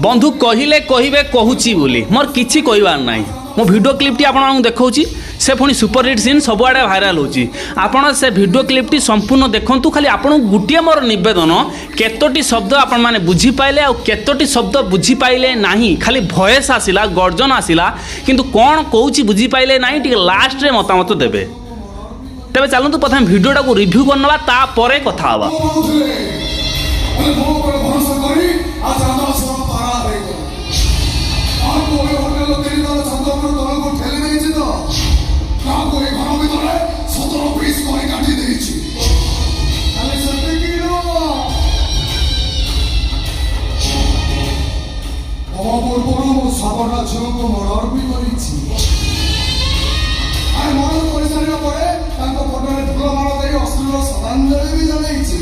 बंधु कहले कहे कहूँ बोली मोर किसी कहबार ना मो भिडियो क्लिप्टी आपको देखा से पुणी सुपरहिट सीन सबुआड़े भाइराल होची आपण से भिडियो क्लिप्टी संपूर्ण देखंतु खाली आपण गुटिए मोर निवेदन केतोटी शब्द आपण माने बुझी पाइले आ केतोटी शब्द बुझी पाइले नाही खाली भॉइस आसिला गर्जन आसिला किंतु कौन कहूँ बुझी पाइले नाही टिके लास्ट रे मतामत देबे तेबे चलतु प्रथम भिडियोटा को रिव्यू करनवा तापरे कथा हवा সাতটা ঝিওকে মর্ডর भी করেছি আর মর্ডর করে সারিবা পরে তাଙ୍କ ফটোরে ফুল মালা দেই অশ্লীল শ্রদ্ধাঞ্জলি भी জଣାইছি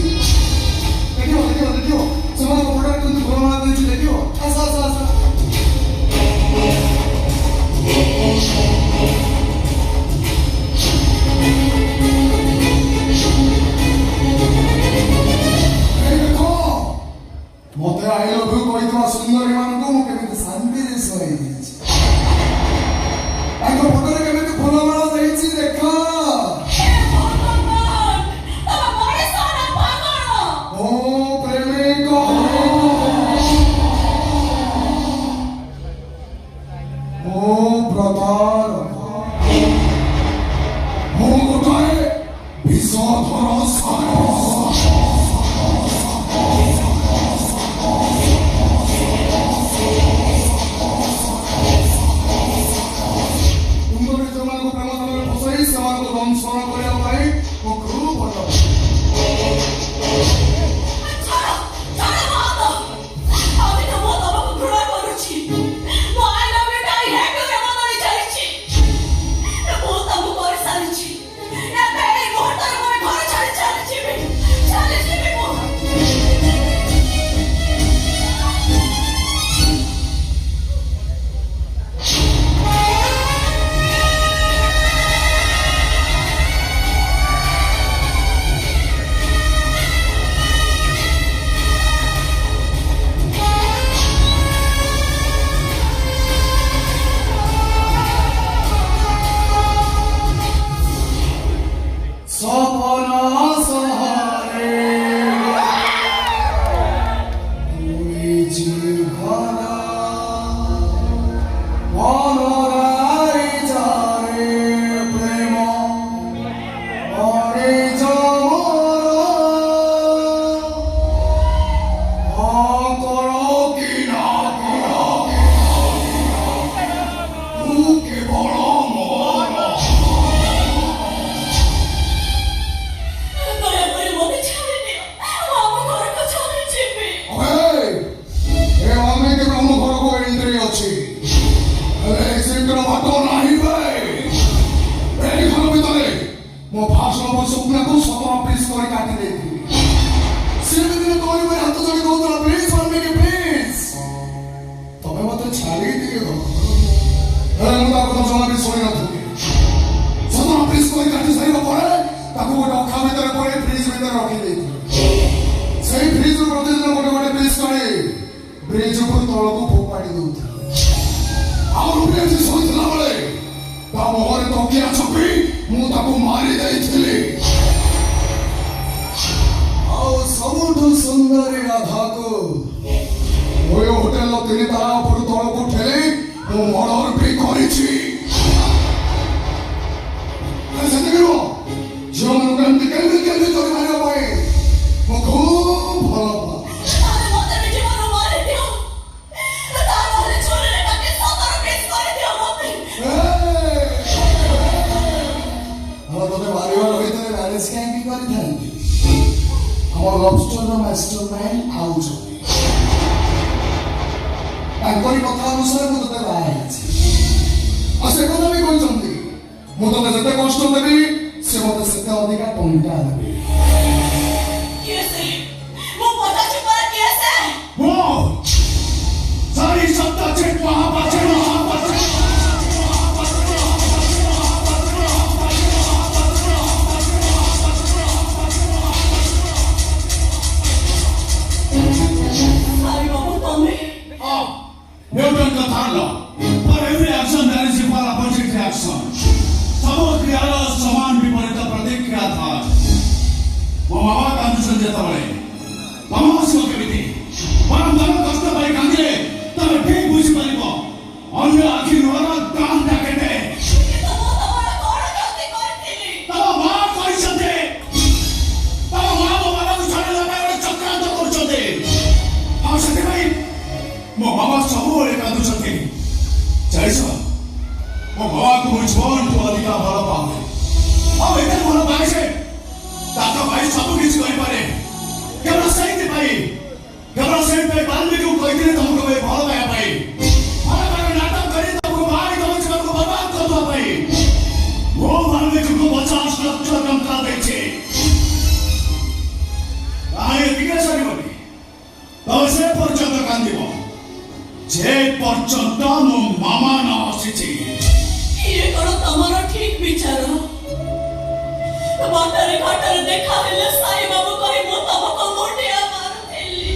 ଦେଖିବ ସେମାନଙ୍କ ଫଟୋରେ କେମିତି ଫୁଲ ମାଲା ଦେଇଛି ଦେଖିବ ଆସ ଆସ ଆସ मते आई लव यू कहितमा सुंदरी मानकु मु केमिति शांति रे सोई दिछि आको फटोरे केमिति फूल माला देछि देखा भगवान तब बड़े सारा पागल ओ प्रेमिक ओ ब्रदर मु गोटाए विषधर सागर मो भाषण मो स्वप्न को 17 पीस कर काटी देती सिर्फ दिन कोई में हाथ जोड़ी कहू तो प्लीज वन मेक प्लीज तबे मते छाड़ी दिए हो अरे मु ताको जमा भी सुनि नथुकी 17 पीस कर काटी सरीबा परे ताको गोटे अखा भीतर परे फ्रिज भीतर रखी देती सेही फ्रिज रो प्रतिदिन गोटे गोटे पीस करे ब्रिज ऊपर तळको फोपाडी दउथि आउ रुपे से सोचला बळे ता मोहरे तकिया छपी मु ताको मारी देइथिली आउ सबुठु सुंदरी राधा को ओय होटल तिनि तारा ऊपर तळको ठेली मु मर्डर भी करिछि ऐसे देखो जो मन केमि केमि तोरी मारिया पाए मु खूब भलो अरे मते भी जीवन मारी दियो तारे छोरे के 17 पीस कर दियो मते मैरिज कैंपी करी थांती हमर लॉबस्टर रो मास्टरमाइंड आउ छथि तांकरी कथा अनुसार मु तते बाय अछि आ से कथा भी कहछन्ती मु तते जते कष्ट देबी से मते सेते अधिका टंका देबी कैसे वो पता छुपा कैसे वो सारी सत्ता चेक महापाचे सारी बाबू तुमने हां For every action there is equal opposite reaction. ସବୁ କ୍ରିୟାର ସମାନ ବିପରୀତ ପ୍ରତିକ୍ରିୟା ଥାଏ। ମୋ ବାବା କାନ୍ଦୁଛନ୍ତି ଯେତେବେଳେ ତମ ହସିବ କେମିତି? ବରଂ ତମ କଷ୍ଟ ପାଇଁ କାନ୍ଦିଲେ ତମେ ଠିକ ବୁଝିପାରିବ ଅନ୍ୟ ଆଖି ଲୁହର ଦାମଟା କେତେ। କିନ୍ତୁ ମୁଁ ତମର କଣ କ୍ଷତି କରିଥିଲି? ତମ ମା କହିଛନ୍ତି ତମ ମା ମୋ ବାବାକୁ ଛାଡ଼ିଦେବା ପାଇଁ ଗୋଟେ ଚକ୍ରାନ୍ତ କରୁଛନ୍ତି। ଆଉ ସେଥିପାଇଁ ମୋ ବାବା ସବୁବେଳେ କାନ୍ଦୁଛନ୍ତି। ଜାଣିଛ ମୋ ବାବାକୁ ମୁଁ ଜୀବନଠୁ ଅଧିକା ଭଲ ପାଏ। ଆଉ ଏତେ ଭଲ ପାଏ ଯେ ତାଙ୍କ ପାଇଁ ସବୁ କିଛି କରିପାରେ। କେବଳ ସେଇଥିପାଇଁ ବାଲ୍ମୀକିକୁ କହିଥିଲେ ତମକୁ ଭଲ ପାଇବା ପାଇଁ ଭଲ ପାଇବା ନାଟକ କରି ତମକୁ ମାରି ତମ ଜୀବନକୁ ବର୍ବାଦ କରିଦେବା ପାଇଁ ମୁଁ ବାଲ୍ମୀକିକୁ 50 ଲକ୍ଷ ଟଙ୍କା ଦେଇଛି। କାହିଁ ଏତିକି ସରିବନି ତମେ ସେ ପର୍ଯ୍ୟନ୍ତ କାନ୍ଦିବ ଯେ ପର୍ଯ୍ୟନ୍ତ ମୋ ମାମା ନ ଆସିଛି। ଇଏ କଣ ତମର ଠିକ ବିଚାର? ବାଟରେ ଘାଟରେ ଦେଖା ହେଲେ ସାଇ ବାବୁ କହି ମୁଁ ତମକୁ ମୁଣ୍ଡିଆ ମାରୁଥିଲି।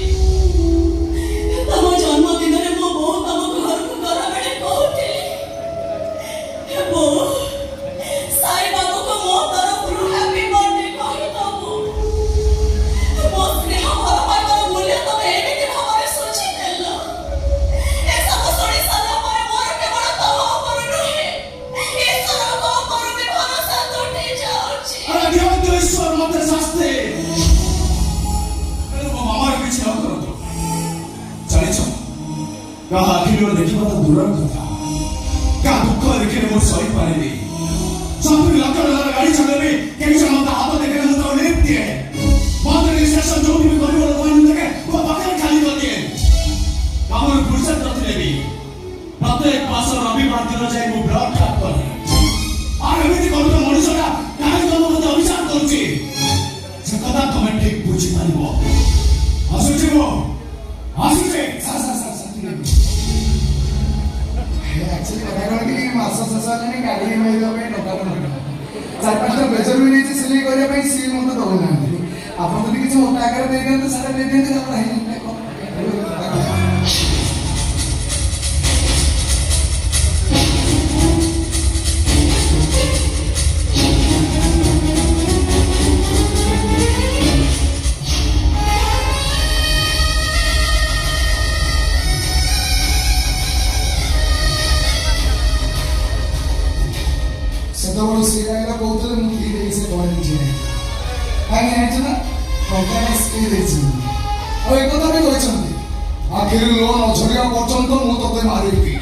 ତମ ଜନ୍ମଦିନରେ ମୋ ବୋଉ ତମକୁ ଘରକୁ ଗଲା ବେଳେ କହୁଥିଲି ବୋଉ ସାଇ ବାବୁକୁ ମୋ ତରଫରୁ ହ୍ୟାପି ବର୍ଥଡେ କହିଦବୁ। ମୋ ସ୍ନେହ ଭଲ ପାଇବାର ମୂଲ୍ୟ ତମେ ଏମିତି ଭାବରେ ଶୁଝି ଦେଲ। ଏସବୁ ଶୁଣି ସାରିଲା ପରେ ମୋର କେବଳ ତମ ଉପରେ ନୁହେଁ ଈଶ୍ୱରଙ୍କ ଉପରେ ବି ଭରସା ତୁଟି ଯାଉଛି। अरे दिवंत ईश्वर मते शास्ते अरे वो मामार କିଛି ନ କରନ୍ତୁ। ଜାଣିଛ କାହା ଆଖିରେ ଦେଖିବା ତ ଦୂରର କଥା କାହା ଦୁଃଖ ଦେଖିଲେ ମୁଁ ସହିପାରିବି। ସତୁରି ଲକ୍ଷ ଟଙ୍କାର ଗାଡ଼ି ଚଲେଇବି କେହି ଜଣ ମତେ ହାତ ଦେଖିଲେ ମୁଁ ତାକୁ ଲିଫ୍ଟ ଦିଏ। ମତେ ରିସେପ୍ସନ ଯୋଉଠି ବି କରିବ ଲୋକମାନଙ୍କୁ ଦେଖେ ମୋ ପାଖରେ ଖାଲି କରିଦିଏ। କାମର ଫୁର୍ସତ ନଥିଲେ ବି ପ୍ରତ୍ୟେକ ମାସ ରବିବାର ଦିନ ଯାଇ ମୁଁ ବ୍ଲଡ କ୍ୟାମ୍ପ କରେ। আর এমনি করতে মনুষ্যটা কাহিনী তম মধ্যে অভিযান করছি সে কথা তুমি ঠিক বুঝি পারিব। আসুছি মো আসুছি ସାର୍ ସାର୍ ସାର୍ ସାର୍ ଟିକେ ଆକ୍ଚୁଆଲି କଥା କ'ଣ କି ମାସ ଶେଷ ହେଲାଣି ଗାଡ଼ି ମାରିବା ପାଇଁ ଟଙ୍କା ଟଙ୍କା 4-5ଟା ବ୍ଲେଜର ବି ନେଇଛି ସିଲେଇ କରିବା ପାଇଁ ସିଏ ମୋତେ ଦେଉନାହାନ୍ତି। ଆପଣ ଯଦି କିଛି ମୋଟା ଆକାରରେ ଦେଇଦିଅନ୍ତୁ ସାର୍ ଦେଇଦିଅନ୍ତୁ ଆପଣ ହେଇଯାନ୍ତା କ'ଣ ସେତେବେଳେ ସିଏ ଆଇଲା କହୁଥିଲେ ମୁଁ କି ଦେଇଛି ସେ କହିଛି କାହିଁକି ଜାଣିଛୁ ନା ଟଙ୍କା ସ୍କିଲ୍ ଦେଇଛି। ଆଉ ଏ କଥା ବି କହିଛନ୍ତି ଆଖିରେ ଲୁହ ନ ଝରିବା ପର୍ଯ୍ୟନ୍ତ ମୁଁ ତତେ ମାରିବି।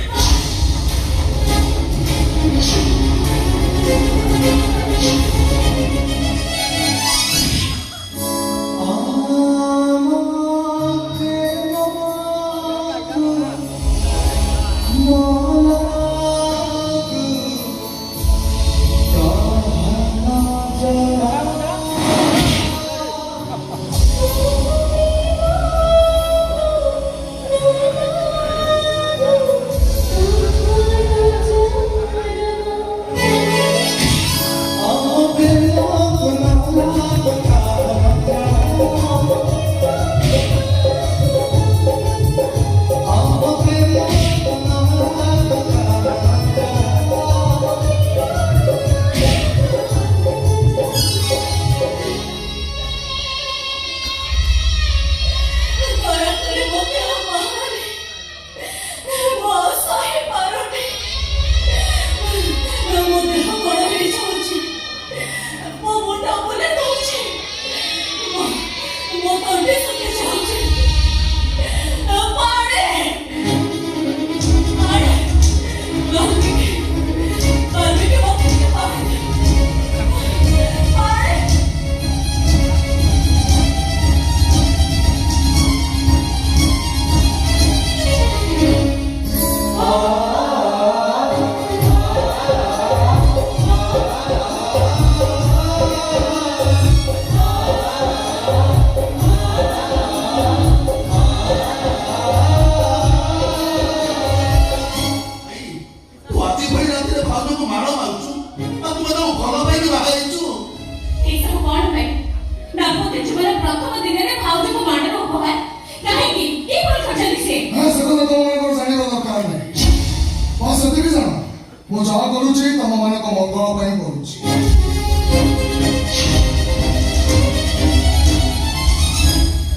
ମୁଁ ଯାହା କରୁଛି ତମମାନଙ୍କ ମଙ୍ଗଳ ପାଇଁ କରୁଛି।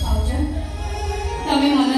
ଭାଉଜ ତମେ ମନ